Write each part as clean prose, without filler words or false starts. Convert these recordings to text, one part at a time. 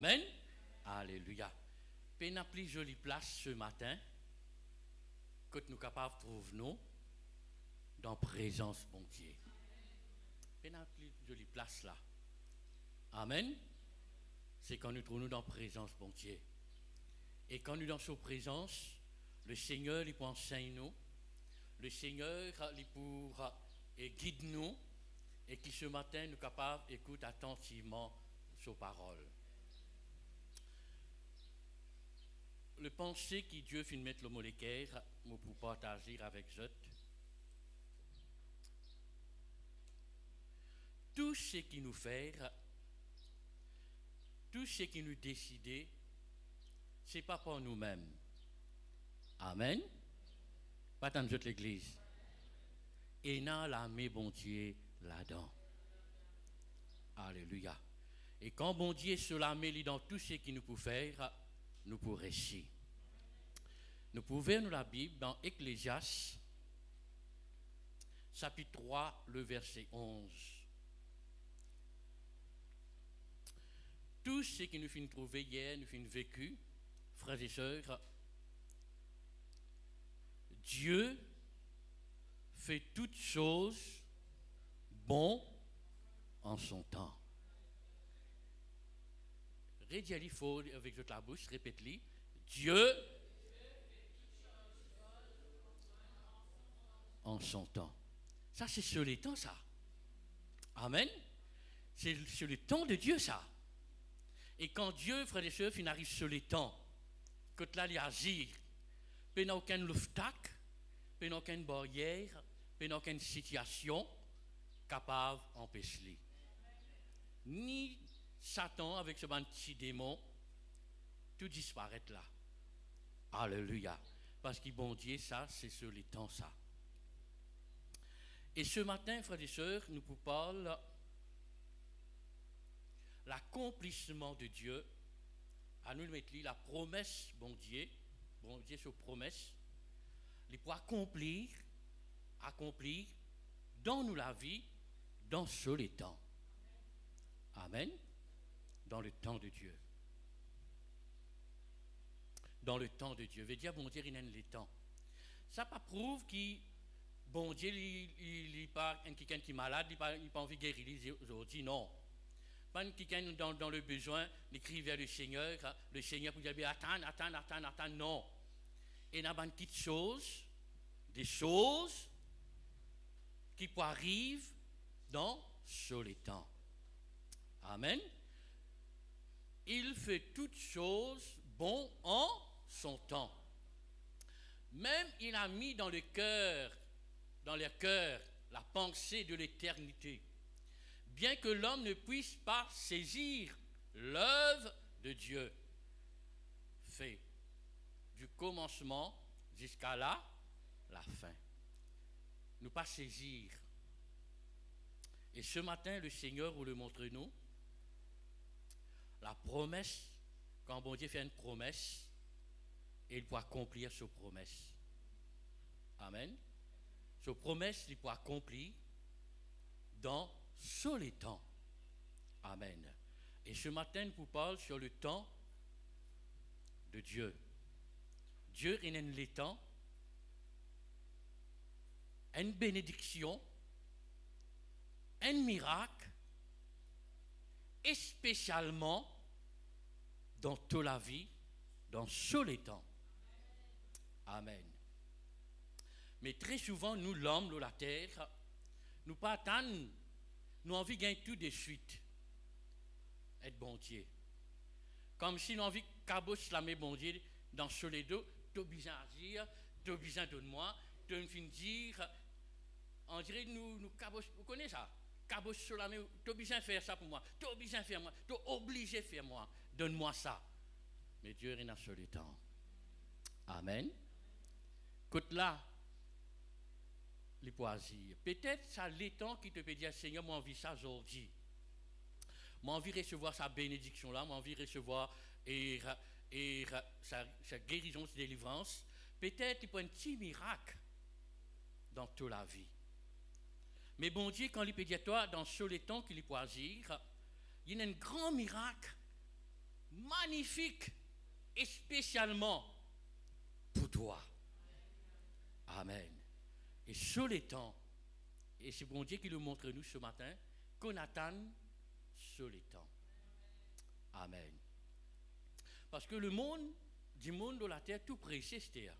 Amen. Alléluia. Puis n'a plus jolie place ce matin que nous capables de trouver nous dans la présence bon Dieu. Puis n'a plus jolie place là. Amen. C'est quand nous trouvons dans la présence bon Dieu. Et quand nous dans sa présence, le Seigneur il pour enseigner nous, le Seigneur il pour guide nous, et qui ce matin nous capables d'écouter attentivement sa parole. Le pensée que Dieu fait mettre le molécaire pour partager avec eux. Tout ce qui nous fait, tout ce qui nous décide, ce n'est pas pour nous-mêmes. Amen. Pas tant de l'église. Et dans l'armée, bon Dieu, là-dedans. Alléluia. Et quand bon Dieu se la met dans tout ce qu'il nous peut faire, nous pouvons réussir. Nous pouvons nous la Bible dans Ecclésiaste, chapitre 3, le verset 11. Tout ce que nous finissons trouver hier, nous finissons vécu, frères et sœurs, Dieu fait toutes choses bon en son temps. Redis-le fort avec toute la bouche, répète-le. Dieu en son temps. Ça, c'est sur les temps, ça. Amen. C'est sur le temps de Dieu, ça. Et quand Dieu, frères et sœurs, il arrive sur les temps, que là, il agit, il n'y a aucun obstacle, il n'y a aucune barrière, il n'y a aucune situation capable d'empêcher. Ni Satan avec ce petit démon, tout disparaît là. Alléluia. Parce que bon Dieu, ça, c'est sur les temps, ça. Et ce matin, frères et sœurs, nous vous parlons l'accomplissement de Dieu. À nous mettre la promesse, bon Dieu, sur promesse, il pour accomplir dans nous la vie, dans ce les temps. Amen. Dans le temps de Dieu. Dans le temps de Dieu. Veut dire, bon Dieu, il aime les temps. Ça pas prouve que bon Dieu, il n'est pas quelqu'un qui est malade, il n'a pas envie de guérir aujourd'hui, non. Pas quelqu'un dans le besoin, il crie vers le Seigneur pour dire, attends, non. Et il y a des petites choses, des choses qui arrivent dans ce les temps. Amen. Il fait toutes choses bon en son temps. Même il a mis dans le cœur, la pensée de l'éternité. Bien que l'homme ne puisse pas saisir l'œuvre de Dieu, fait du commencement jusqu'à la fin. Nous pas saisir. Et ce matin, le Seigneur vous le montre nous. La promesse, quand bon Dieu fait une promesse, il peut accomplir sa promesse. Amen. Sa promesse, il peut accomplir dans ce les temps. Amen. Et ce matin, nous vous parlons sur le temps de Dieu. Dieu, il aime les temps, une bénédiction, un miracle, et spécialement dans toute la vie, dans tous les temps. Amen. Mais très souvent, nous, l'homme, la terre, nous pas attendre, nous envie de gagner tout de suite. Être bon Dieu. Comme si nous envie de cabocher la bon Dieu dans ce les deux, tu as besoin d'agir, tu as besoin de moi, tu as besoin de dire, on dirait nous cabocher, vous connaissez ça? Caboche sur la main, tu as besoin de faire ça pour moi, tu as besoin de faire moi, tu es obligé de faire moi, donne-moi ça. Mais Dieu est dans ce temps. Amen. Écoute là, les poisirs. Peut-être ça les temps qui te peut dire, Seigneur, moi envie ça aujourd'hui. Moi envie de recevoir sa bénédiction là, moi envie de recevoir sa guérison, sa délivrance. Peut-être il prend un petit miracle dans toute la vie. Mais bon Dieu, quand il peut dire toi, dans ce les temps qu'il peut agir, il y a un grand miracle magnifique et spécialement pour toi. Amen. Et sur les temps, et c'est bon Dieu qui le montre nous ce matin, qu'on attend sur les temps. Amen. Parce que le monde, du monde de la terre, tout pressé, c'était.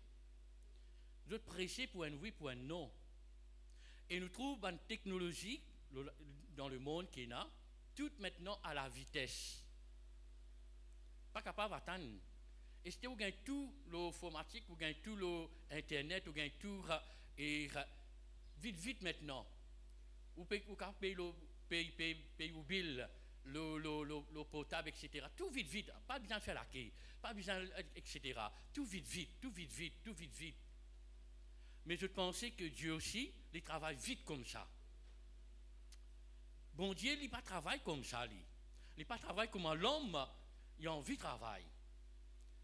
Nous sommes pressés pour un oui, pour un non. Et nous trouvons une technologie dans le monde qui est là, tout maintenant à la vitesse. Pas capable d'attendre. Et c'était où gagne tout l'informatique, où gagne tout l'internet, où gagne tout et vite maintenant. Où paye le bill, le potable, etc. Tout vite. Pas besoin de faire la quai, pas besoin, etc. Tout vite. Mais je pensais que Dieu aussi, il travaille vite comme ça. Bon Dieu, il pas travaille comme ça. Il pas travaille comme l'homme, il a envie de travailler.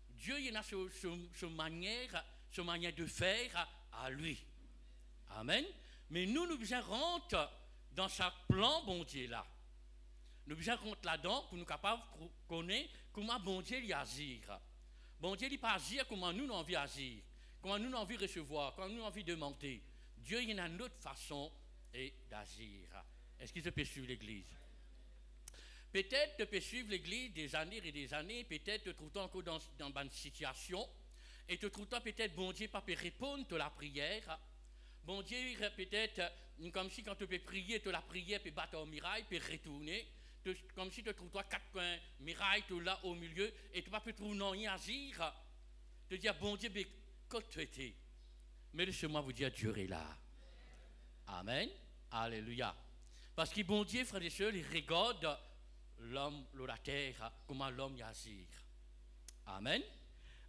Dieu, il a sa manière de faire à lui. Amen. Mais nous devons rentrer dans sa plan, bon Dieu, là. Nous devons rentrer là-dedans pour nous capables de connaître comment bon Dieu il agir. Bon Dieu, il pas agir comment nous avons envie d'agir. Comment nous avons envie de recevoir, comment nous avons envie de demander. Dieu, il y a une autre façon d'agir. Est-ce qu'il peut suivre l'Église? Peut-être tu peux suivre l'Église des années et des années, peut-être te trouves encore dans une situation, et te trouves peut-être, bon Dieu, pas peut répondre à la prière. Bon Dieu, peut-être, comme si quand tu peux prier, la prière peut battre au mirail, peut retourner. Comme si tu trouves quatre coins, mirail, tu là au milieu, et tu ne peux pas trouver non rien agir. Tu dis, bon Dieu, mais quand tu étais? Mais laissez-moi vous dire, Dieu est là. Amen. Alléluia. Parce que bon Dieu, frères et sœurs, il regarde l'homme, la terre, comment l'homme y agit. Amen.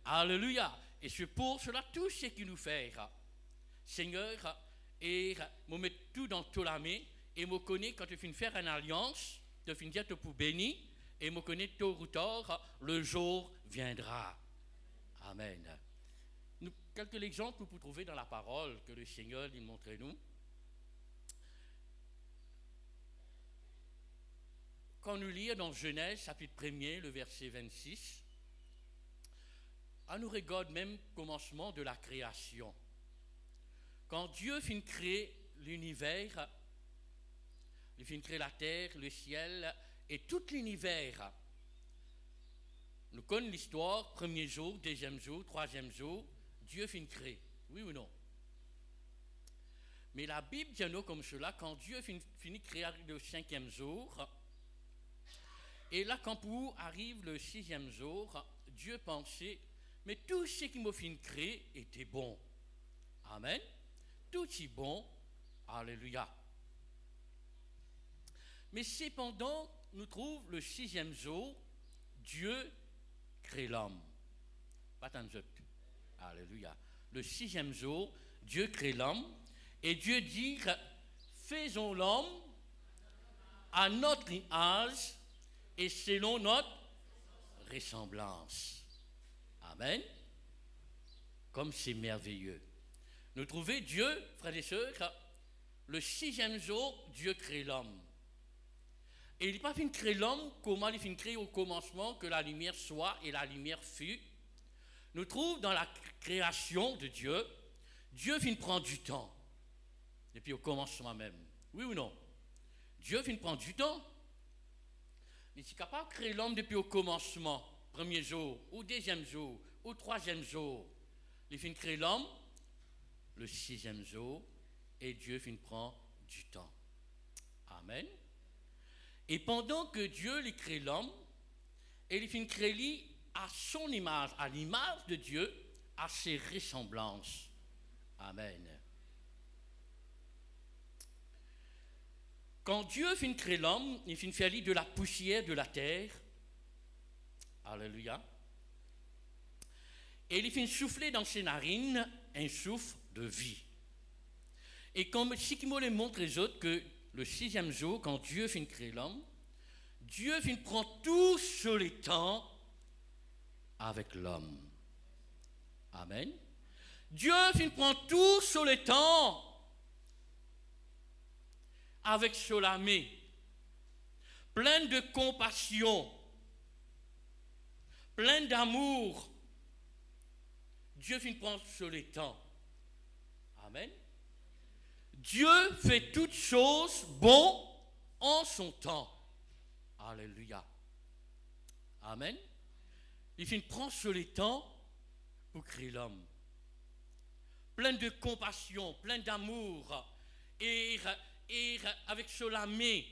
Alléluia. Et c'est pour cela, tout ce qu'il nous fait, Seigneur, et me mettre tout dans toute la main, et me connaître quand tu finis faire une alliance, tu finis dire pour bénir, et me connaître tôt ou tard, le jour viendra. Amen. Quelques exemples que vous trouvez dans la parole que le Seigneur nous montre nous. Quand nous lisons dans Genèse, chapitre 1er, le verset 26, on nous regarde même le commencement de la création. Quand Dieu finit de créer l'univers, il finit de créer la terre, le ciel et tout l'univers. Nous connaissons l'histoire, premier jour, deuxième jour, troisième jour, Dieu finit de créer. Oui ou non? Mais la Bible dit nous comme cela, quand Dieu finit de créer le cinquième jour, et là, quand pour arrive le sixième jour, Dieu pensait, mais tout ce qui m'a fini de créer était bon. Amen. Tout est bon. Alléluia. Mais cependant, nous trouvons le sixième jour, Dieu crée l'homme. Pas tant de Alléluia. Le sixième jour, Dieu crée l'homme, et Dieu dit, faisons l'homme à notre image, et selon notre ressemblance. Amen. Comme c'est merveilleux. Nous trouvons Dieu, frères et sœurs, le sixième jour, Dieu crée l'homme. Et il n'est pas fini de créer l'homme, comment il finit de créer au commencement que la lumière soit et la lumière fut. Nous trouvons dans la création de Dieu, Dieu finit de prendre du temps. Depuis au commencement même. Oui ou non? Dieu finit de prendre du temps. Mais il est capable de créer l'homme depuis au commencement, premier jour, ou deuxième jour, ou troisième jour. Il finit de créer l'homme le sixième jour, et Dieu finit de prendre du temps. Amen. Et pendant que Dieu lui crée l'homme, et il finit de créer lui à son image, à l'image de Dieu, à ses ressemblances. Amen. Quand Dieu finit de créer l'homme, il finit de faire lui de la poussière de la terre. Alléluia. Et il finit de souffler dans ses narines un souffle de vie. Et comme si qui me montre les autres que le sixième jour, quand Dieu finit de créer l'homme, Dieu finit de prendre tout sur les temps avec l'homme. Amen. Dieu finit de prendre tout sur les temps avec Solamé, plein de compassion, plein d'amour. Dieu finit prendre sur les temps. Amen. Dieu fait toutes choses bon en son temps. Alléluia. Amen. Il finit prendre sur les temps pour créer l'homme. Plein de compassion, plein d'amour, et avec cela mais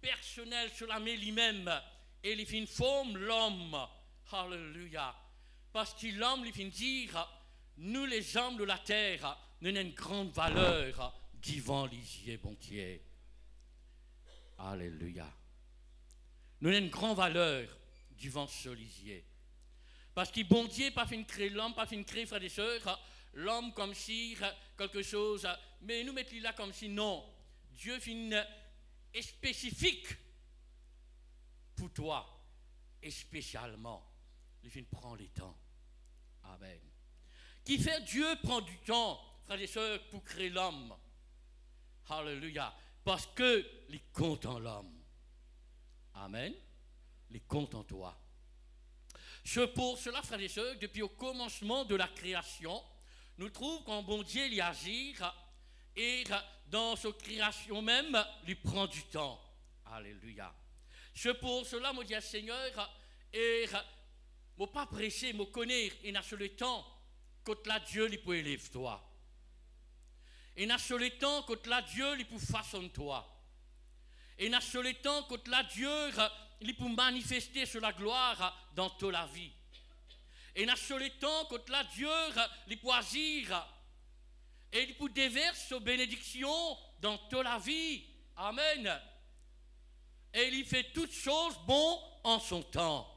personnel, cela mais lui-même, et il finit forme l'homme. Alléluia. Parce que l'homme, il finit dire, nous les hommes de la terre, nous avons une grande valeur devant les yeux, bon Dieu. Alléluia. Nous avons une grande valeur devant ce lisier. Parce que bon Dieu pas fin créer l'homme, pas fin créer frères et sœurs, l'homme comme si quelque chose, mais nous mettons là comme si non. Dieu est spécifique pour toi, et spécialement, il fin prend le temps. Amen. Qui fait Dieu prend du temps, frères et sœurs, pour créer l'homme. Alléluia. Parce que il compte en l'homme. Amen. Il compte en toi. C'est pour cela, frères et sœurs, depuis au commencement de la création, nous trouvons qu'en bon Dieu, il agit et dans sa création même, il prend du temps. Alléluia. C'est pour cela, moi, dis Seigneur, et moi pas pressé, moi connaître, et n'a sur le temps, quand là Dieu, il peut élever toi. Et n'a sur le temps, quand là Dieu, il peut façonner toi. Et n'a sur le temps, quand là Dieu, il peut manifester sur la gloire dans toute la vie. Et n'a sur le temps, quand là Dieu, il peut agir. Et il peut déverser ses bénédictions dans toute la vie. Amen. Et il fait toutes choses bon en son temps.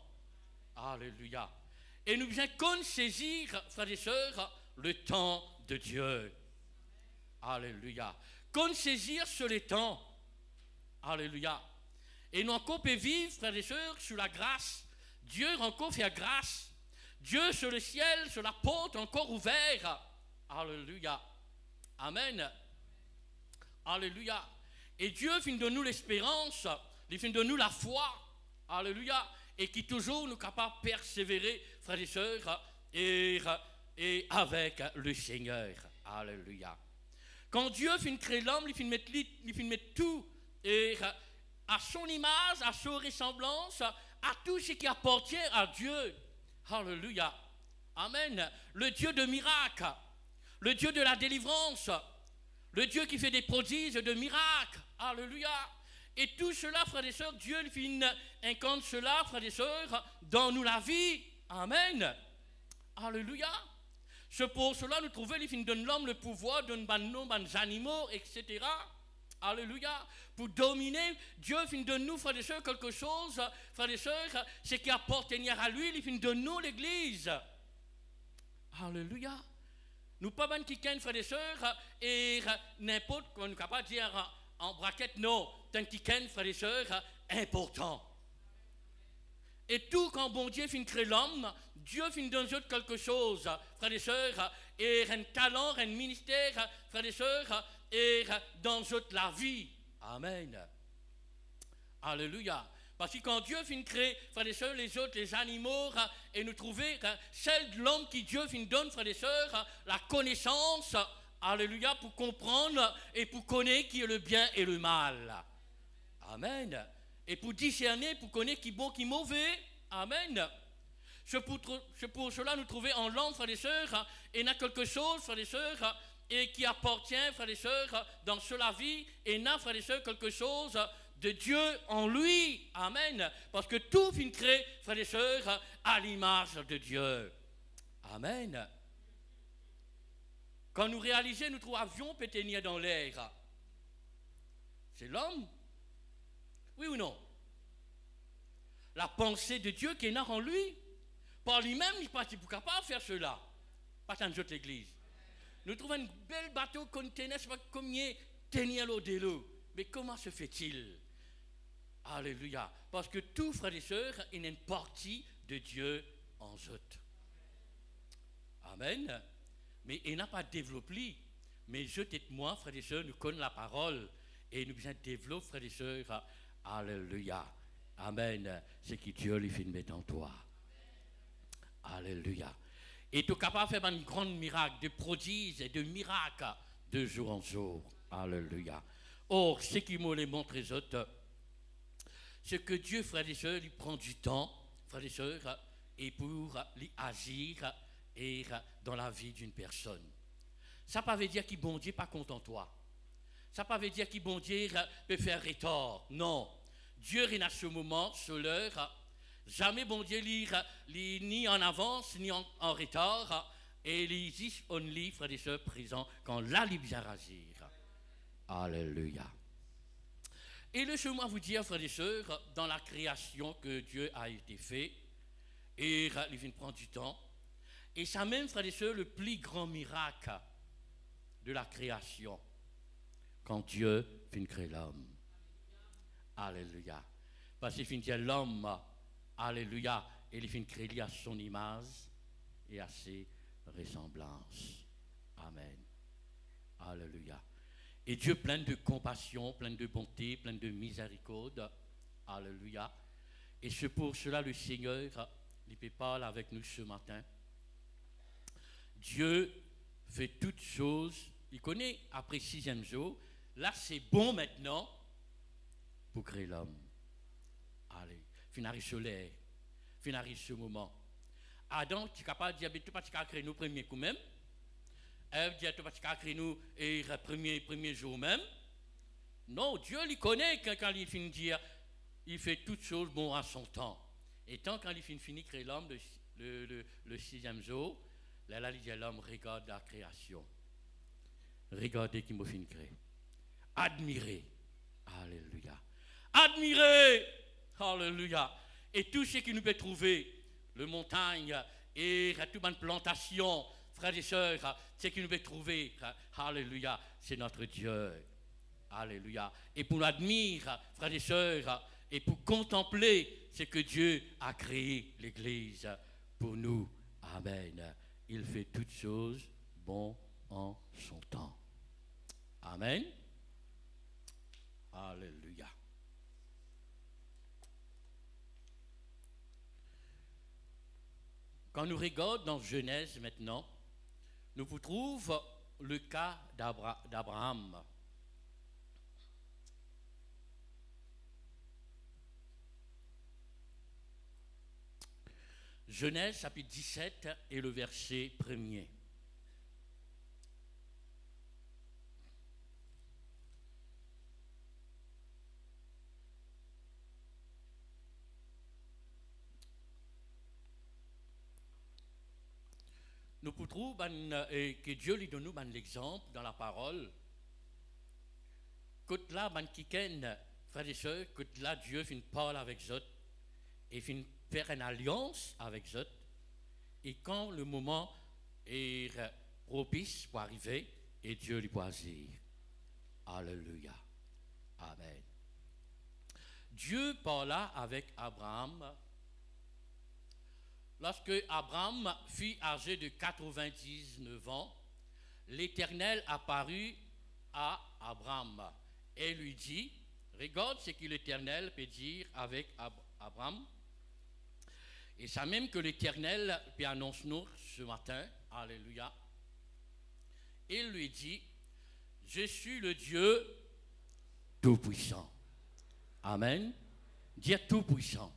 Alléluia. Et nous devons saisir, frères et sœurs, le temps de Dieu. Alléluia. Qu'on saisir sur les temps. Alléluia. Et nous encore pouvons vivre, frères et sœurs, sur la grâce. Dieu encore fait grâce. Dieu sur le ciel, sur la porte encore ouverte. Alléluia. Amen. Alléluia. Et Dieu finit de nous l'espérance. Il finit de nous la foi. Alléluia. Et qui toujours nous capable de persévérer, frères et sœurs, et avec le Seigneur. Alléluia. Quand Dieu finit de créer l'homme, il finit de mettre tout et à son image, à sa ressemblance, à tout ce qui appartient à Dieu. Alléluia. Amen. Le Dieu de miracles, le Dieu de la délivrance, le Dieu qui fait des prodiges de miracles. Alléluia. Et tout cela, frères et sœurs, Dieu incarne cela, frères et sœurs, dans nous la vie. Amen. Alléluia. C'est pour cela nous trouvons, il donne l'homme le pouvoir de nos animaux, etc. Alléluia. Pour dominer, Dieu donne nous, frères et sœurs, quelque chose, frères et sœurs, ce qui appartient à lui, il donne nous l'église. Alléluia. Nous pas ban qui frères et sœurs, et n'importe quoi, nous ne pouvons pas dire en braquette, non, tant qu'il frères et sœurs, important. Et tout quand bon Dieu finit créer l'homme, Dieu finit donner quelque chose, frères et sœurs, et un talent, un ministère, frères et sœurs, et dans la vie. Amen. Alléluia. Parce que quand Dieu finit créer, frères et sœurs, les autres, les animaux, et nous trouver celle de l'homme qui Dieu finit donne, frères et sœurs, la connaissance, alléluia, pour comprendre et pour connaître qui est le bien et le mal. Amen. Et pour discerner, pour connaître qui est bon, qui est mauvais. Amen. C'est pour cela nous trouver en l'homme, frères et sœurs, et il y a quelque chose, frères et sœurs, et qui appartient, frères et sœurs, dans cela vie, et il y a, frères et sœurs, quelque chose de Dieu en lui. Amen. Parce que tout finit créé, frères et sœurs, à l'image de Dieu. Amen. Quand nous réalisons, nous trouvons avions pétenir dans l'air. C'est l'homme? Oui ou non? La pensée de Dieu qui est en lui. Par lui-même, il n'est pas capable de faire cela. Pas dans notre église. Nous trouvons un bel bateau conteneur, je ne sais pas combien tenir l'eau de l'eau. Mais comment se fait-il? Alléluia. Parce que tout, frères et sœurs, il y a une partie de Dieu en eux. Amen. Mais il n'a pas développé. Mais je et moi, frères et sœurs, nous connaissons la parole. Et nous besoin développer, frères et sœurs. Alléluia. Amen. C'est que Dieu lui fait mettre en toi. Alléluia. Et tu es capable de faire un grand miracle, de prodiges et de miracles de jour en jour. Alléluia. Or, ce qui me les montre les autres, c'est que Dieu, frères et sœurs, il prend du temps, frères et sœurs, et pour agir et dans la vie d'une personne. Ça ne veut pas dire que bon Dieu n'est pas content de toi. Ça ne veut pas dire que bon Dieu peut faire tort. Non. Dieu est à ce moment, sur l'heure. Jamais bon Dieu ni en avance, ni en retard. Et il existe only, frères et sœurs, présent quand là, il vient agir. Alléluia. Et laissez-moi vous dire, frères et sœurs, dans la création que Dieu a été fait, et il vient prendre du temps, et ça même, frères et sœurs, le plus grand miracle de la création, quand Dieu vient créer l'homme. Alléluia. Parce qu'il vient dire l'homme, alléluia, et il vient créer à son image et à ses ressemblances. Amen. Alléluia. Et Dieu plein de compassion, plein de bonté, plein de miséricorde. Alléluia. Et c'est pour cela le Seigneur, il peut parler avec nous ce matin. Dieu fait toutes choses. Il connaît après 6e jour. Là, c'est bon maintenant pour créer l'homme. Allez, finir sur l'air. Finir ce moment. Adam, tu es capable de dire, tu ne peux pas créer nous premier coup même. Ève dit, tu ne peux pas créer nous et premier jour même. Non, Dieu il connaît quand il finit de dire, il fait toutes choses bon à son temps. Et tant quand il finit de créer l'homme le 6e jour, là, il dit à l'homme, regarde la création. Regardez qui m'a fini de créer. Admirez. Alléluia. Admirez. Alléluia. Et tout ce qui nous peut trouver, le montagne et toute une plantation, frères et sœurs, ce qui nous peut trouver, alléluia, c'est notre Dieu. Alléluia. Et pour l'admirer, frères et sœurs, et pour contempler ce que Dieu a créé, l'Église, pour nous. Amen. Il fait toutes choses bon en son temps. Amen. Alléluia. Quand nous regardons dans Genèse maintenant, nous trouvons le cas d'Abraham. Genèse chapitre 17 et le verset 1er. Nous pouvons que Dieu lui donne nous l'exemple dans la parole. Que là, frères et sœurs, que là, Dieu finit parler avec eux et finit faire une alliance avec eux. Et quand le moment est propice pour arriver, et Dieu lui peut agir. Alléluia. Amen. Dieu parla avec Abraham. Lorsque Abraham fut âgé de 99 ans, l'Éternel apparut à Abraham et lui dit, regarde ce que l'Éternel peut dire avec Abraham. Et ça même que l'Éternel peut annoncer nous ce matin, alléluia. Il lui dit, je suis le Dieu tout-puissant. Amen. Dire tout-puissant.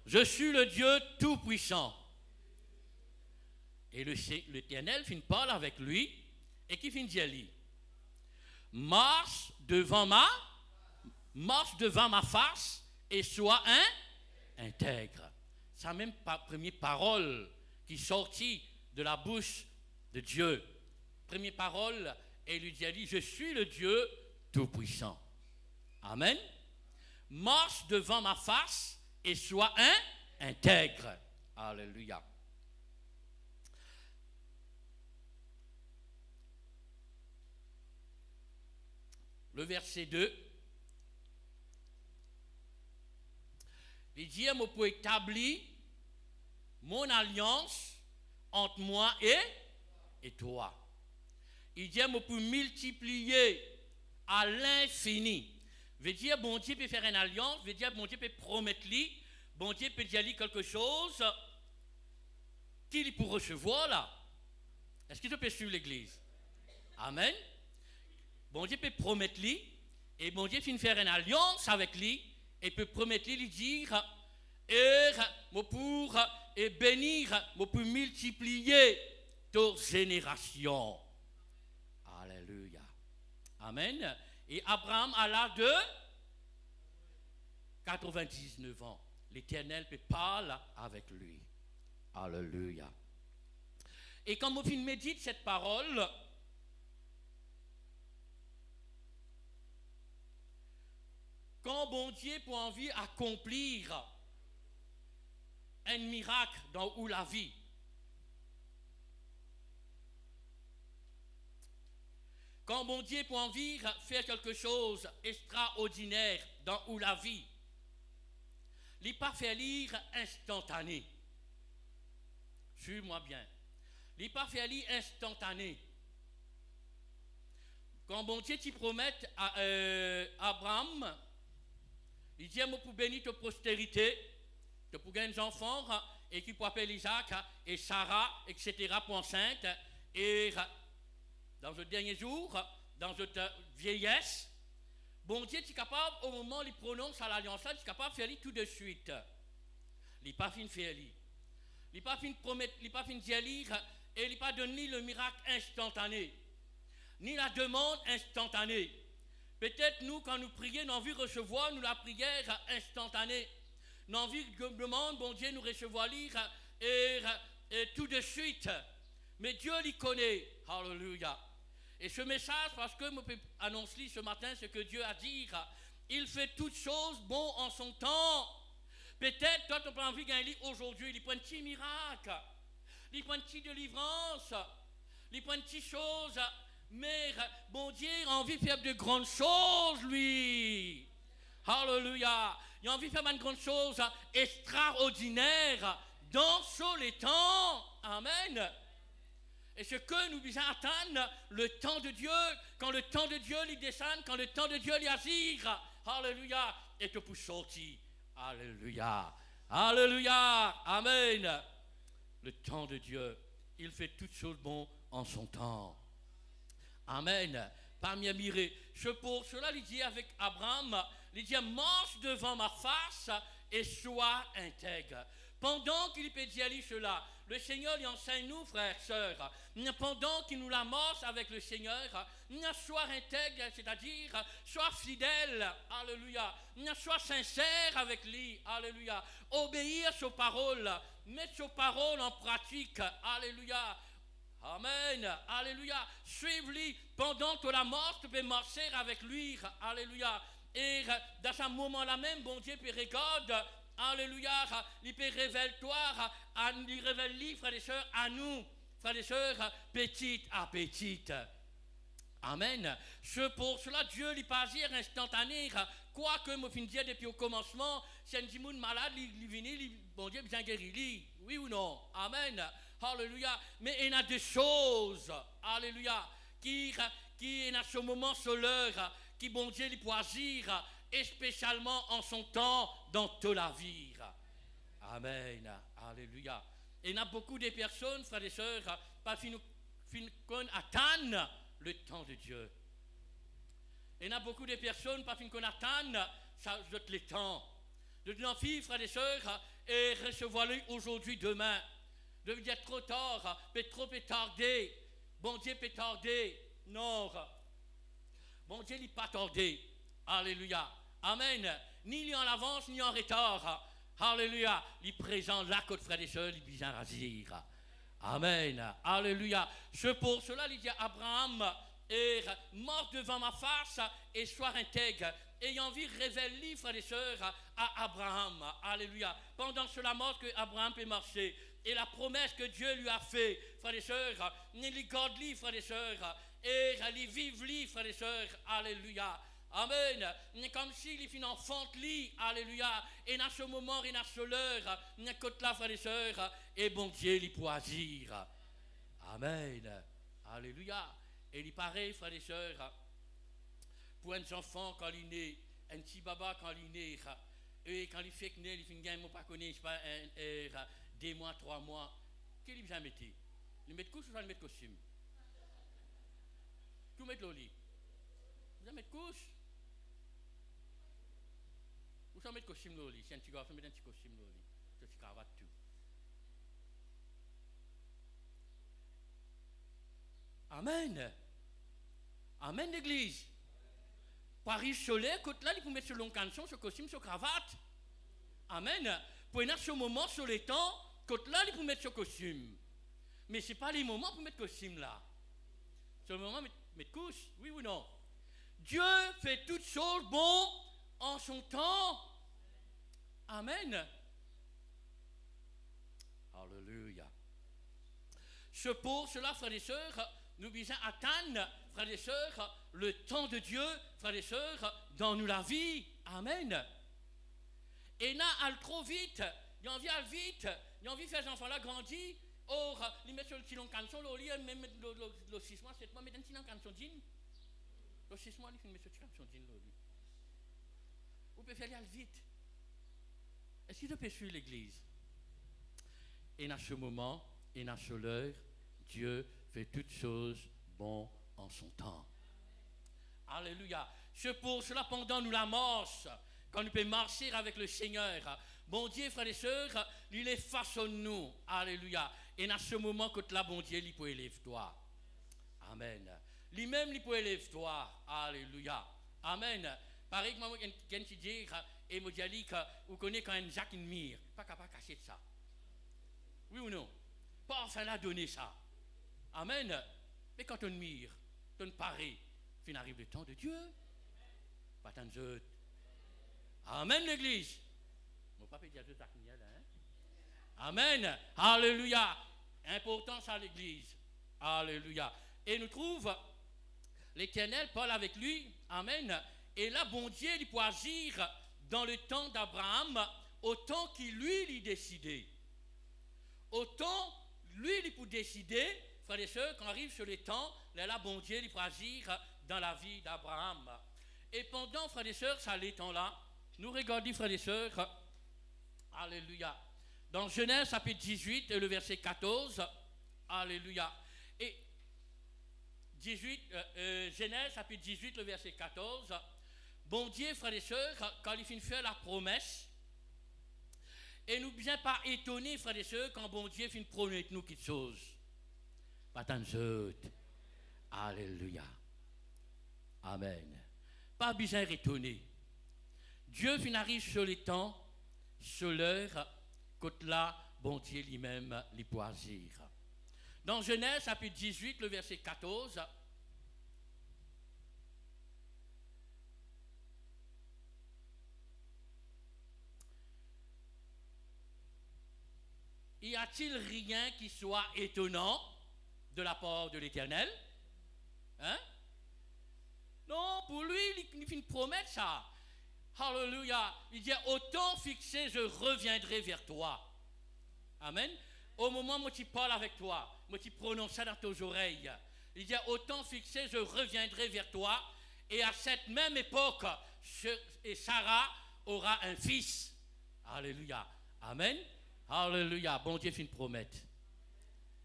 Je suis le Dieu tout-puissant. Et l'Éternel finit parler avec lui et qui finit de dire, marche devant ma face et sois intègre. C'est la même première parole qui sortit de la bouche de Dieu. Première parole, et il lui dit, je suis le Dieu tout-puissant. Amen. Marche devant ma face et sois intègre. Alléluia. Le verset 2. Il dit, je peux établir mon alliance entre moi et toi. Il dit, je peux multiplier à l'infini. Veut dire, bon Dieu peut faire une alliance, veut dire, bon Dieu peut promettre lui, bon Dieu peut dire quelque chose, qui est pour recevoir là? Est-ce qu'il peut suivre l'église? Amen. Bon Dieu peut promettre lui, et bon Dieu finit faire une alliance avec lui, et peut promettre lui dire, pour bénir, pour multiplier tes générations. Alléluia. Amen. Et Abraham a l'âge de 99 ans. L'Éternel peut parler avec lui. Alléluia. Et quand on médite cette parole, quand bon Dieu pour envie accomplir un miracle dans où la vie, quand bon Dieu pour envie faire quelque chose extraordinaire dans où la vie, il n'est pas fait lire instantané. Suis-moi bien. Il n'est pas fait lire instantané. Quand bon Dieu t'y promet à Abraham, il dit, moi pour bénir ta postérité, tu pour gagner des enfants, et qui pour appeler Isaac et Sarah, etc., pour enceinte, et dans le dernier jour, dans cette vieillesse, bon Dieu est capable, au moment où il prononce à l'alliance, il est capable de faire tout de suite. Il n'est pas fin de faire. Il n'est pas fin de promettre, il n'est pas fin de dire, et il n'est pas donné le miracle instantané, ni la demande instantanée. Peut-être nous, quand nous prions, nous avons envie de recevoir nous la prière instantanée. Nous avons envie de demander, bon Dieu, nous recevoir lire et tout de suite. Mais Dieu l'y connaît. Alléluia. Et ce message, parce que je peux annoncer ce matin ce que Dieu a dit, il fait toutes choses bon en son temps. Peut-être, toi, tu n'as pas envie de gagner aujourd'hui, il prend un petit miracle, il prend une petite délivrance, il prend une petite chose, mais bon Dieu a envie de faire de grandes choses, lui. Alléluia. Il a envie de faire une grande chose extraordinaire dans les temps. Amen. Et ce que nous devons attendre, le temps de Dieu, quand le temps de Dieu lui descend, quand le temps de Dieu lui agir, alléluia, et te pour sortir. Alléluia, alléluia, amen. Le temps de Dieu, il fait toutes choses bonnes en son temps. Amen. Parmi admiré. Pour cela, il dit avec Abraham, il dit, marche devant ma face et sois intègre. Pendant qu'il peut dire cela, le Seigneur lui enseigne nous, frères et sœurs, pendant qu'il nous la marche avec le Seigneur, sois intègre, c'est-à-dire sois fidèle, alléluia, sois sincère avec lui, alléluia, obéir aux paroles, mettre ses paroles en pratique, alléluia. Amen, alléluia. Suive-lui pendant que la mort, tu peux marcher avec lui, alléluia. Et dans ce moment-là même, bon Dieu peut regarder, alléluia, il peut révéler toi, il révèle lui, frères et sœurs, à nous, frères et sœurs, petite à petite. Amen. Pour cela, Dieu lui pas dire instantané, quoi que me fin dire depuis au commencement, si un petit monde malade, il vient, bon Dieu bien guéri lui, oui ou non? Amen. Alléluia. Mais il y a des choses, alléluia, qui à ce moment, ce l'heure, qui bon Dieu lui peut agir, et spécialement en son temps dans toute la vie. Amen. Alléluia. Et il y a beaucoup de personnes, frères et sœurs, pas qu'on attendent le temps de Dieu. Et il y a beaucoup de personnes, pas qu'on attendent ça jette le temps. De nos filles, frères et sœurs, et recevoir-le aujourd'hui, demain. De dire trop tard, peut trop tarder. Bon Dieu peut tarder. Non. Bon Dieu n'est pas tardé. Alléluia. Amen. Ni en avance, ni en retard. Alléluia. Il présente là, côté frères et sœurs, il vient agir. Amen. Alléluia. Pour cela, il dit à Abraham, mort devant ma face et sois intègre. Ayant envie de révéler, frères et sœurs, à Abraham. Alléluia. Pendant cela, mort que Abraham peut marcher. Et la promesse que Dieu lui a faite, frères et sœurs, il garde lui, frères et sœurs, et il vive lui, frères et sœurs. Alléluia. Amen. Comme s'il est un enfant de lui. Alléluia. Et dans ce moment, et dans ce l'heure, côté là, frères et sœurs, et bon Dieu, il peut agir. Amen. Alléluia. Et il paraît, frères et sœurs, pour un enfant quand il est né, un petit baba quand il est né, et quand il fait que il fait une gamme, pas connaître, pas 2 mois, 3 mois, Quel bien mettre? Il met couche ou il met costume? Tout mettre au lit. Vous mettre couche? Ou ça mettre costume au lit? Si un petit garçon met un petit costume au lit, un petit cravate tout. Amen. Amen l'église. Paris Cholet, côté là, il faut mettre ce long canson, ce costume, ce cravate. Amen. Pour y ce moment, sur les temps, côté là, il faut mettre ce costume. Mais ce n'est pas les moments pour mettre costume là. C'est le moment de mettre couche, oui ou non? Dieu fait toutes choses bon en son temps. Amen. Alléluia. C'est pour cela, frères et sœurs, nous devons atteindre, frères et sœurs, le temps de Dieu, frères et sœurs, dans nous la vie. Amen. Et là, elle trop vite, il a envie d'aller vite, il a envie de faire ces enfants-là grandir. Or, ils mettent sur le petit long canson, au lieu même le 6 mois, 7 mois, mettre un petit long canson jean. Le 6 mois, ils mettent sur le petit canson jean, lui. Vous pouvez faire aller vite. Est-ce qu'il peut suivre l'église? Et dans ce moment, et dans ce l'heure, Dieu fait toutes choses bon en son temps. Alléluia. C'est pour cela, pendant nous la marche, quand nous pouvons marcher avec le Seigneur, bon Dieu, frères et sœurs, il les façonne nous. Alléluia. Et dans ce moment, quand la bon Dieu, il peut élever toi. Amen. Lui-même, il peut élever toi. Alléluia. Amen. Pareil que moi, quand tu dis, et moi, je dis que vous connaissez quand même Jacques Mire, pas capable de cacher de ça. Oui ou non? Pas enfin la donner ça. Amen. Mais quand on mire, on paraît, fin arrive le temps de Dieu. Pas tant de. Amen, l'église. Mon papa dit à Dieu, hein? Amen. Alléluia. Importance à l'église. Alléluia. Et nous trouve l'Éternel parle avec lui. Amen. Et là, bon Dieu, il peut agir dans le temps d'Abraham autant qu'il lui décidé. Autant lui, il peut décider, frères et sœurs, quand on arrive sur les temps, là, bon Dieu, il peut agir dans la vie d'Abraham. Et pendant, frères et sœurs, ça les temps-là, nous regardons, frères et sœurs, alléluia. Dans Genèse, chapitre 18, et le verset 14, alléluia. Et 18, Genèse, chapitre 18, le verset 14, bon Dieu, frères et sœurs, quand il finit de faire la promesse, et nous ne sommes pas étonnés, frères et sœurs, quand bon Dieu finit de promettre nous quelque chose. Pas tant de. Alléluia. Amen. Pas besoin d'étonner. Dieu finit arrive sur les temps, sur l'heure, quand là, bon Dieu lui-même les peut agir. Dans Genèse, chapitre 18, le verset 14, y a-t-il rien qui soit étonnant de la part de l'Éternel? Hein? Non, pour lui, il fait une promesse, ça. Alléluia. Il dit, au temps fixé, je reviendrai vers toi. Amen. Au moment où tu parles avec toi, où tu prononces ça dans tes oreilles, il dit, au temps fixé, je reviendrai vers toi. Et à cette même époque, et Sarah aura un fils. Alléluia. Amen. Alléluia. Bon Dieu fait une promesse.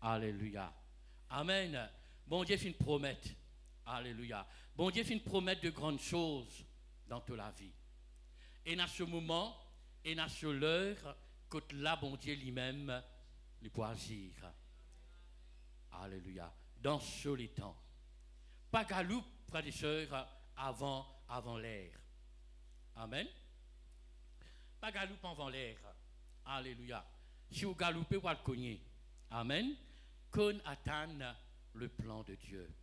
Alléluia. Amen. Bon Dieu fait une promesse. Alléluia. Bon Dieu fait une promesse de grandes choses dans toute la vie. Et dans ce moment, et dans ce l'heure, quand là, bon Dieu lui-même, il peut agir. Alléluia. Dans ce les temps. Pas galoupe, frères et sœurs, avant l'air. Amen. Pas galoupe avant l'air. Alléluia. Si vous galoupez, vous allez le cogner. Amen. Qu'on atteigne le plan de Dieu.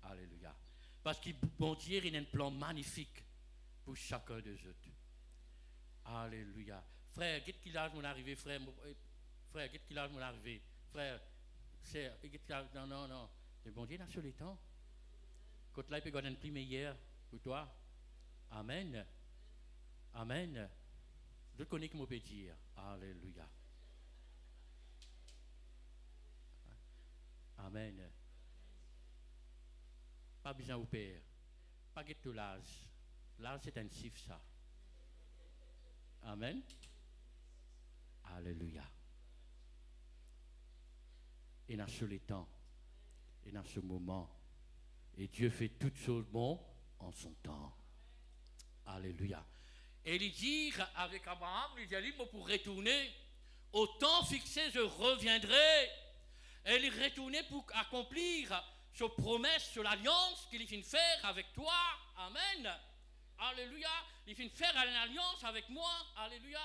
Alléluia. Parce que bon Dieu, il a un plan magnifique pour chacun de eux. Alléluia. Frère, qu'est-ce qu'il a mon arrivé, frère? Frère, qu'est-ce qu'il a mon arrivé? Frère, c'est. Non. Mais bon Dieu, il a sur les temps. Quand là, il peut garder un prix meilleur pour toi. Amen. Amen. Je connais que je peux dire. Alléluia. Amen. Pas besoin au Père. Pas de l'âge. L'âge, c'est un chiffre, ça. Amen. Alléluia. et dans ce temps, et dans ce moment. Et Dieu fait toutes choses bonnes en son temps. Alléluia. Et il dit avec Abraham, il dit, pour retourner, au temps fixé, je reviendrai. Et il retournait pour accomplir sa promesse, sur l'alliance qu'il vient faire avec toi. Amen. Alléluia. Il vient faire une alliance avec moi. Alléluia.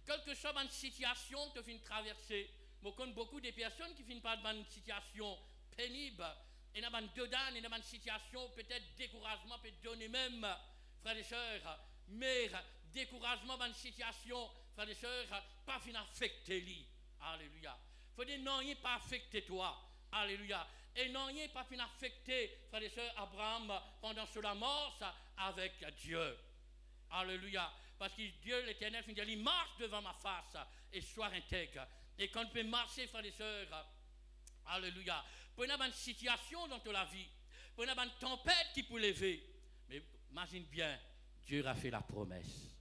Quelle que soit une situation que tu viens traverser, je connais beaucoup de personnes qui viennent pas dans une situation pénible, et dans une situation peut-être découragement, peut donner même, frères et sœurs, mais découragement dans une situation, frères et sœurs, pas fin affecter lui. Alléluia. Faut dire non, il pas affecté toi. Alléluia. Et non, il pas fin affecté, frères et sœurs, Abraham pendant cela mort avec Dieu. Alléluia. Parce que Dieu l'Éternel, il marche devant ma face et sois intègre. Et quand tu peux marcher, frères et sœurs, alléluia, pour une situation dans ta vie, pour une tempête qui peut lever, mais imagine bien, Dieu a fait la promesse.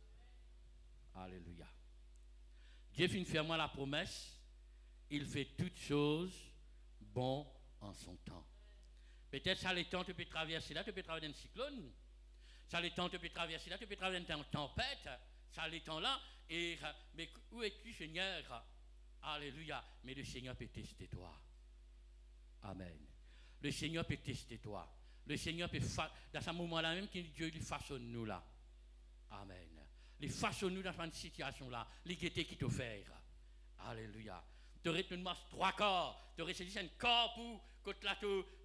Alléluia. Dieu finit faire moi la promesse, il fait toutes choses bon en son temps. Peut-être ça les temps tu peux traverser là, tu peux traverser un cyclone. Ça les temps tu peux traverser là, tu peux traverser une tempête. Ça les temps là. Et mais où es-tu, Seigneur? Alléluia. Mais le Seigneur peut tester toi. Amen. Le Seigneur peut tester toi. Le Seigneur peut dans ce moment-là même que Dieu lui façonne nous là. Amen. Il façonne nous dans cette situation-là. Les guettés qui te faire. Alléluia. Tu aurais une masse 3 corps. Tu aurais saisi un corps pour que tu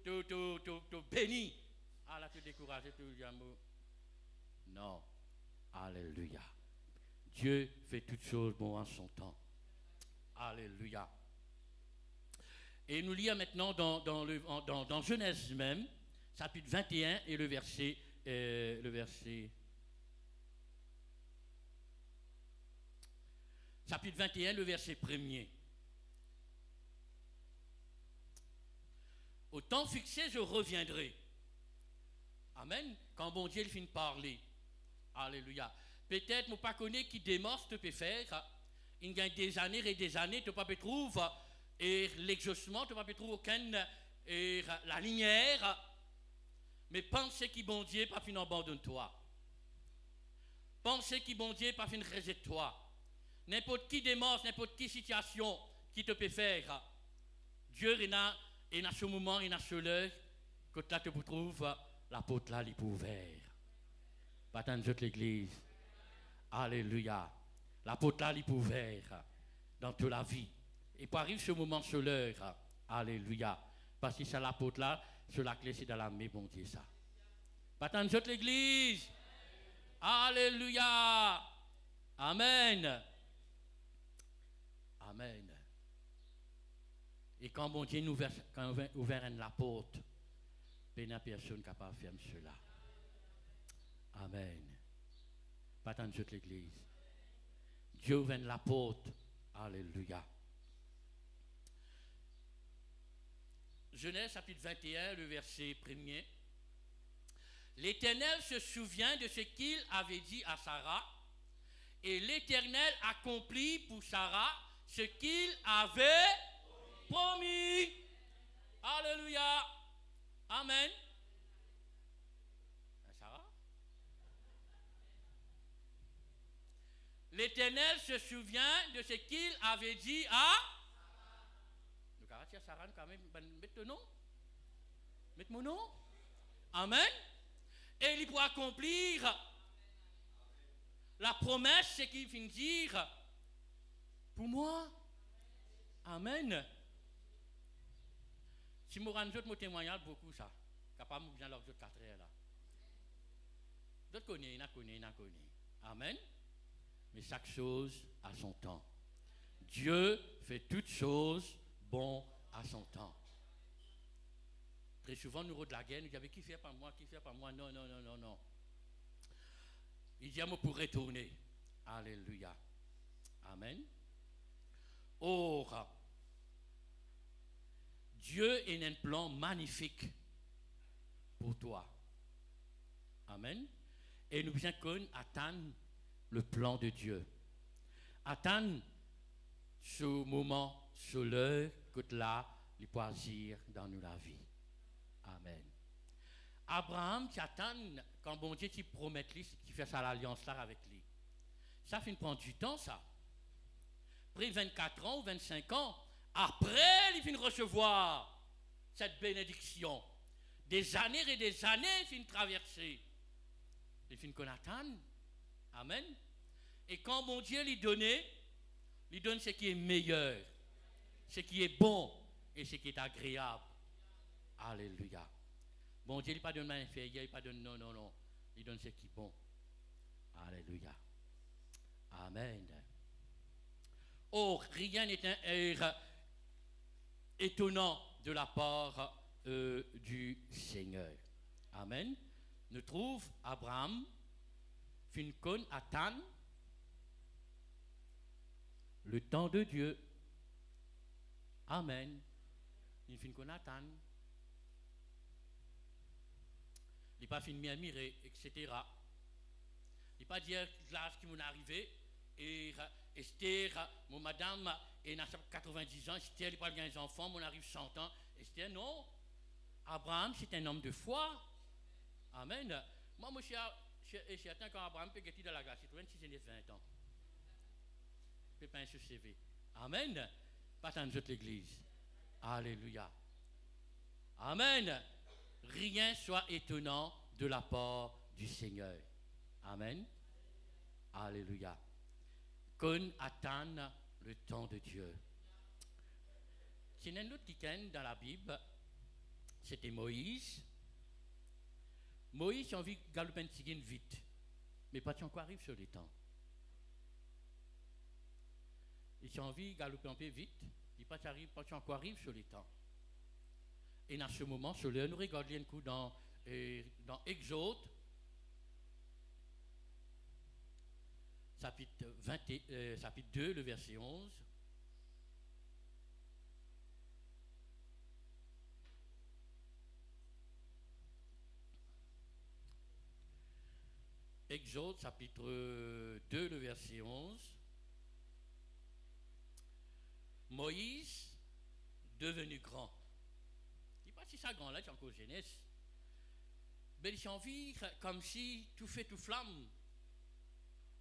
te bénis. Ah là, tu décourages, tu dis non. Alléluia. Dieu fait toutes choses bon en son temps. Alléluia. Et nous lisons maintenant dans Genèse même, chapitre 21 et le verset chapitre 21, le verset 1er. Au temps fixé, je reviendrai. Amen. Quand bon Dieu il finit de parler. Alléluia. Peut-être, moi pas connaître qui démorce te peut faire. Il gagne des années et des années, tu ne peux pas trouver et l'exaucement, tu ne peux pas trouver aucune la lumière. Mais pensez qui bon Dieu pas fin abandonne toi. Pensez qui bon Dieu pas fin rejette toi. N'importe qui démorce, n'importe qui situation qui te peut faire. Dieu est dans ce moment, il est dans ce l'heure, que là tu trouves la porte là, il est ouverte. Pas tant de l'église. Alléluia. La porte là, il est ouverte dans toute la vie. Et pour arriver ce moment, ce l'heure. Alléluia. Parce que c'est la porte là, sur la clé, c'est dans la main, bon Dieu, ça. Pas tant de l'église. Alléluia. Amen. Amen. Et quand bon Dieu nous ouvert la porte, il n'y a personne capable de faire cela. Amen. Pas tant de l'église. Dieu ouvre la porte. Alléluia. Genèse chapitre 21, le verset 1er. L'Éternel se souvient de ce qu'il avait dit à Sarah, et l'Éternel accomplit pour Sarah ce qu'il avait promis. Alléluia. Amen. Sarah? L'Éternel se souvient de ce qu'il avait dit à Sarah. Quand même, mettez ton nom. Mettez mon nom. Amen. Et il pourra accomplir la promesse, ce qu'il vient dire pour moi. Amen. Si je rends d'autres témoignages, beaucoup ça. Capable de bien leur autres 4 heures là. D'autres connaissent, ils connaissent. Amen. Mais chaque chose a son temps. Dieu fait toutes choses bon à son temps. Très souvent, nous de la guerre, nous disons qui fait pas moi, qui fait pas moi. Non. Il dit à moi pour retourner. Alléluia. Amen. Or, Dieu a un plan magnifique pour toi. Amen. Et nous besoin qu'on attendre le plan de Dieu. Attendre ce moment, ce l'heure que là les poisir dans nous la vie. Amen. Abraham, qui attend, quand bon Dieu qui promet lui, qui fait ça l'alliance là avec lui. Ça fait prendre du temps, ça. Après 24 ans ou 25 ans, après, il finit recevoir cette bénédiction. Des années et des années, il finit traverser. Il finit qu'on attend. Amen. Et quand mon Dieu lui donne ce qui est meilleur, ce qui est bon et ce qui est agréable. Alléluia. Bon Dieu, il ne pas donne inférieur, il ne pas donne non. Il donne ce qui est bon. Alléluia. Amen. Oh, rien n'est étonnant de la part du Seigneur. Amen. Nous trouve Abraham, Fincon, Atan, le temps de Dieu. Amen. Il Fincon, Atan. Il n'est pas fini mirer, etc. Il n'est pas dire l'âge qui m'est arrivé. Et Esther, mon madame, elle a 90 ans. Esther, il n'a pas des enfants, mon arrive 100 ans. Esther, non. Abraham, c'est un homme de foi. Amen. Moi, je suis certain quand Abraham peut gagner dans la grâce, c'est 26 et 20 ans. Il ne peut pas se CV. Amen. Pas tant de l'église. Alléluia. Amen. Rien soit étonnant de la part du Seigneur. Amen. Alléluia. Qu'on attend le temps de Dieu. C'est un autre week-end dans la Bible. C'était Moïse. Moïse a envie de galoper un petit vite. Mais pas encore arrive sur les temps. Il a envie de galoper un peu vite. Il pas encore arrive sur les temps. Et dans ce moment, sur le, nous regardons un coup dans Exode, chapitre 2, le verset 11. Exode, chapitre 2, le verset 11. Moïse, devenu grand. Il n'est pas si ça grand là, c'est encore jeunesse. Mais il s'en vit comme si tout fait tout flamme.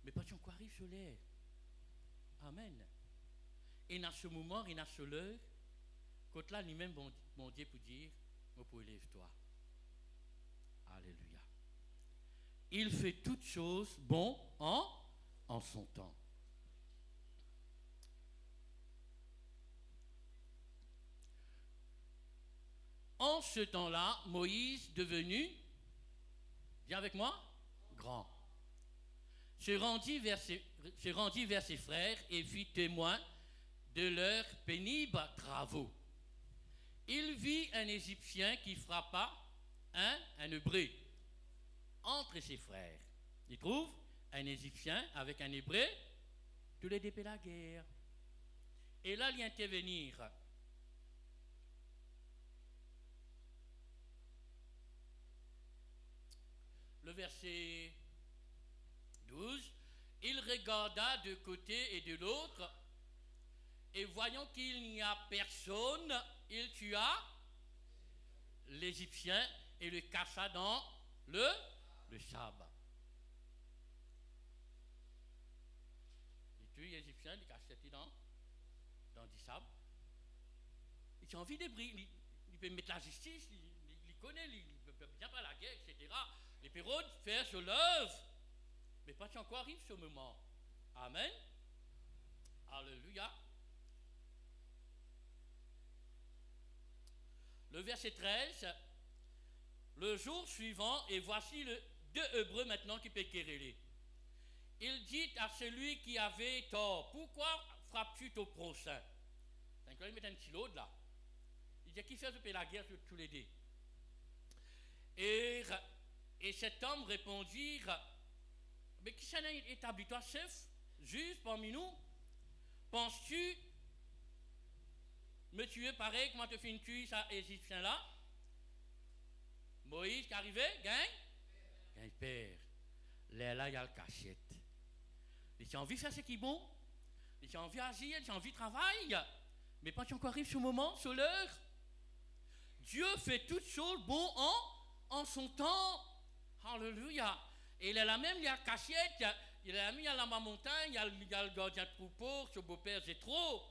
Mais pas encore arrive sur l'air. Amen. Et dans ce moment, et dans ce l'heure, quand là, lui-même, bon Dieu pour dire, pour élève-toi. Alléluia. Il fait toutes choses bon en son temps. En ce temps-là, Moïse, devenu, viens avec moi, grand, se rendit vers ses frères et fit témoin de leurs pénibles travaux. Il vit un Égyptien qui frappa un Hébreu entre ses frères. Il trouve un Égyptien avec un Hébreu, tous les deux la guerre. Et là, il y intervenir. Le verset 12, il regarda de côté et de l'autre, et voyant qu'il n'y a personne, il tua l'Égyptien et le cacha dans le sable. Il tue l'Égyptien, il cache dans du sable. Il a envie de briller, il peut mettre la justice, il connaît, il peut bien faire la guerre, etc. Les périodes faire sur l'œuvre, mais pas encore arrive ce moment. Amen. Alléluia. Le verset 13, le jour suivant, et voici deux Hébreux maintenant qui peut quereller. Il dit à celui qui avait tort, pourquoi frappes-tu ton prochain? Il met un petit lot là. Il dit, qui fait la guerre sur tous les deux? Et cet homme répondit, mais qui s'en est établi, toi, chef, juge parmi nous? Penses-tu me tuer pareil, comment te fait une tuer, ça, Égyptien là? Moïse qui arrivait, gagne père. Là, il y a le cachette. Il a envie de faire ce qui est bon. Il a envie d'agir, il a envie de travailler. Mais pas encore arrive ce moment, sur l'heure. Dieu fait toutes choses bon en son temps. Alléluia. Et il est là même, il y a cachette, il est là même, il y a la montagne, il y a le gardien de troupeau, ce beau-père Jétro.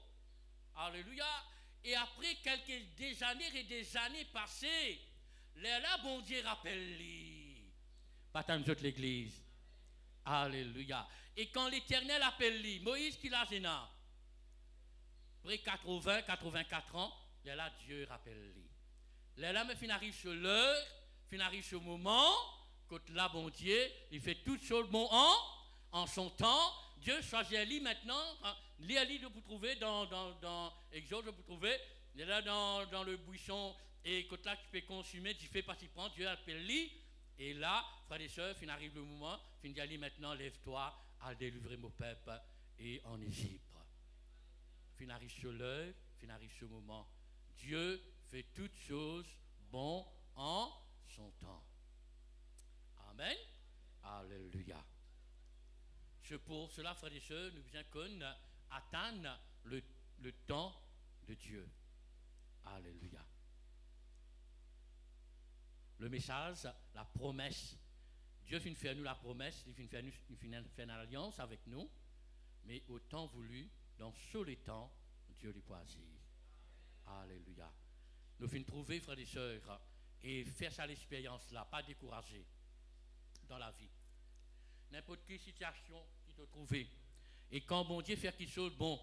Alléluia. Et après des années passées, là, bon Dieu rappelle-lui. Pas tant de l'église. Alléluia. Et quand l'Éternel appelle lui, Moïse qui l'a gêné, après 84 ans, là, Dieu rappelle lui. Là, mais fin arrive sur l'heure, fin arrive sur le moment, quand là, bon Dieu, il fait toutes choses bon en son temps. Dieu choisit lui maintenant, lui de vous trouver dans Exode, vous trouver, il est là dans le buisson, et quand là, tu peux consumer, tu fais pas s'y prendre, Dieu appelle lui. Et là, frères et sœurs, fin arrive le moment, fin dit maintenant, lève-toi à délivrer mon peuple et en Égypte. Fin arrive sur l'heure, fin arrive ce moment. Dieu fait toutes choses bon en son temps. Amen. Alléluia. C'est pour cela, frères et sœurs, nous besoin qu'on atteigne le temps de Dieu. Alléluia. Le message, la promesse. Dieu finit faire nous la promesse, il finit faire une alliance avec nous, mais au temps voulu, dans ce les temps, Dieu lui choisit. Alléluia. Nous finissons trouver, frères et sœurs, et faire ça l'expérience là, pas décourager dans la vie. N'importe quelle situation qui te trouve. Et quand bon Dieu fait quelque chose de bon,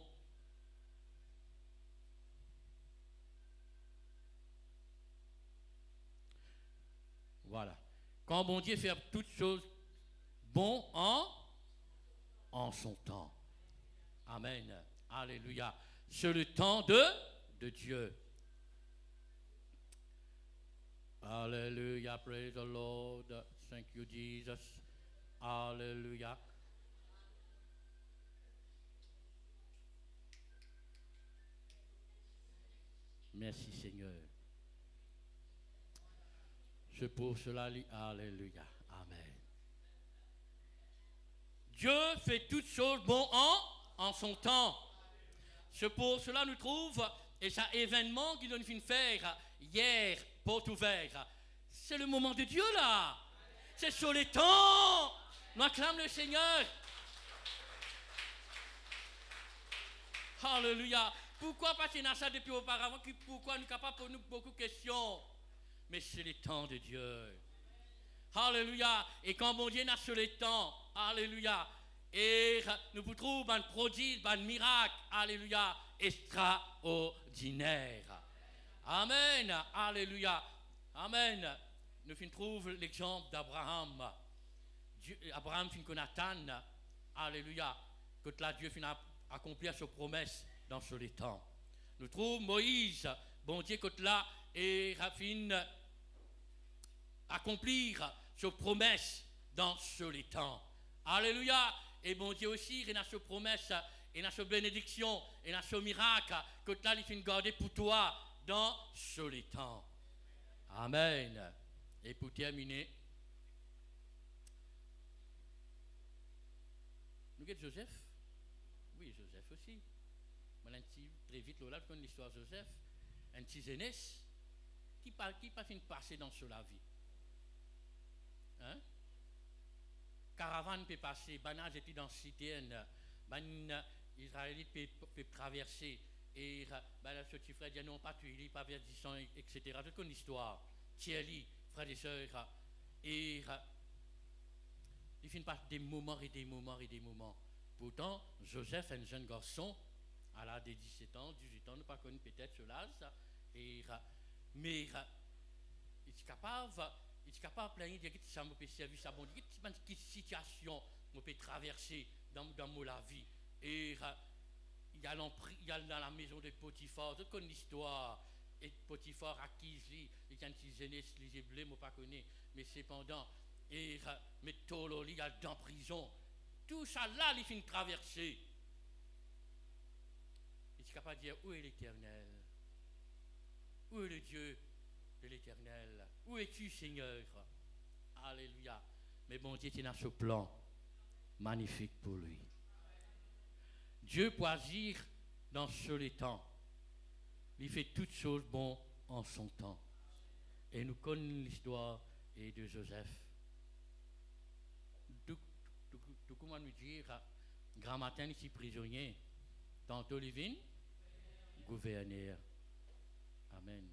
voilà. Quand bon Dieu fait toutes choses bon en son temps. Amen. Alléluia. C'est le temps de Dieu. Alléluia. Praise the Lord. Thank you, Jesus. Alléluia. Merci, Seigneur. C'est pour cela, alléluia. Amen. Dieu fait toutes choses bon en son temps. C'est pour cela nous trouve, et ça événement qu'il nous fait faire hier, porte ouverte. C'est le moment de Dieu là. C'est sur les temps. Nous acclame le Seigneur. Alléluia. Pourquoi pas qu'il y a ça depuis auparavant? Pourquoi nous sommes capables de poser beaucoup de questions? Mais c'est le temps de Dieu. Alléluia. Et quand bon Dieu n'a sur le temps, alléluia. Et nous vous trouvons un prodige, un miracle, alléluia, extraordinaire. Amen. Alléluia. Amen. Nous trouvons l'exemple d'Abraham. Abraham fin qu'on attend, alléluia, que là Dieu fin accomplir ses promesses dans ce temps. Nous trouvons Moïse, bon Dieu, que là et fin accomplir ses promesses dans ce temps. Alléluia. Et bon Dieu aussi, il a ses promesses, il a ses bénédictions, il a ses miracles, que là il fin garder pour toi dans ce temps. Amen. Et pour terminer, nous avons Joseph. Oui, Joseph aussi. Mais un petit, très vite, là, je connais l'histoire de Joseph. Un petit jeunesse qui pas fin passer dans la vie. Hein? Caravane peut passer, banage était dans la cité, ban Israélite peut traverser. Et ce petit frère dit non, pas tuer, il pas verdissant, etc. Je connais l'histoire. Thierry, frères et sœurs, et il finit par des moments et des moments et des moments. Pourtant, Joseph, un jeune garçon, à l'âge de 17 ans, 18 ans, ne pas connu peut-être ce l'âge, mais il est capable de plaindre, de dire que ça m'a servi, ça m'a dit quelle situation je peux traverser dans ma vie. Et il y a dans la maison de Potiphar, je connais l'histoire. Et Potiphar acquise lui, et quand il jeunesse, les blés, je ne pas connais, mais cependant, et Tolo, il y a dans prison. Tout ça là, il finit traverser. Il est capable de dire, où est l'Éternel? Où est le Dieu de l'Éternel? Où es-tu, Seigneur? Alléluia. Mais bon Dieu, il a ce plan magnifique pour lui. Dieu peut agir dans ce temps. Il fait toutes choses bon en son temps. Et nous connaissons l'histoire de Joseph. Tout comment nous dire, grand matin ici prisonnier, tantôt Livine, gouverneur. Amen.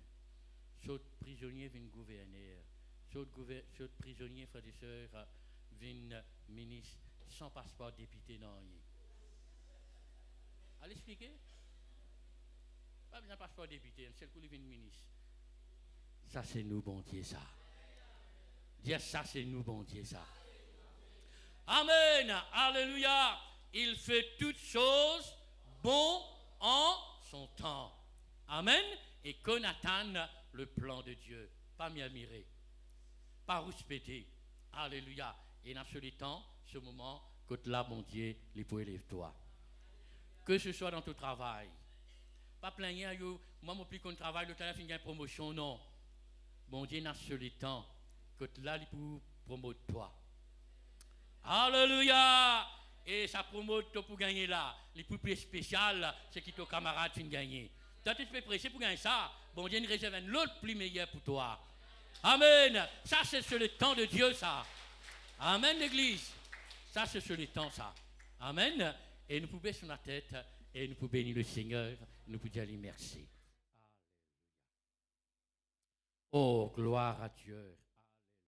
Saut prisonnier vient gouverneur. Saut prisonnier, frères et sœurs, vient ministre sans passeport député dans rien. Allez expliquer? Pas besoin de passeport député, c'est le coup de ministre. Ça c'est nous, bon Dieu, ça. Dire ça c'est nous, bon Dieu, ça. Amen. Alléluia. Il fait toutes choses bon en son temps. Amen. Et qu'on attende le plan de Dieu. Pas m'y admirer. Pas respecter. Alléluia. Et dans ce temps, ce moment, que là, mon Dieu, les pour élève-toi. Que ce soit dans ton travail. Pas plaigner, moi, mon plus qu'on travaille, le temps, il y a une promotion, non. Mon Dieu, dans ce temps, que là, il pour promouvoir toi. Alléluia. Et ça promote pour gagner là. Les plus spécial, c'est qui ton camarade qui gagne. Toi, tu peux presser pour gagner ça. Bon Dieu, il réserve l'autre plus meilleur pour toi. Amen. Ça, c'est sur le temps de Dieu, ça. Amen, l'église. Ça, c'est sur le temps, ça. Amen. Et nous pouvons baisser la tête et nous pouvons bénir le Seigneur. Nous pouvons dire merci. Oh, gloire à Dieu.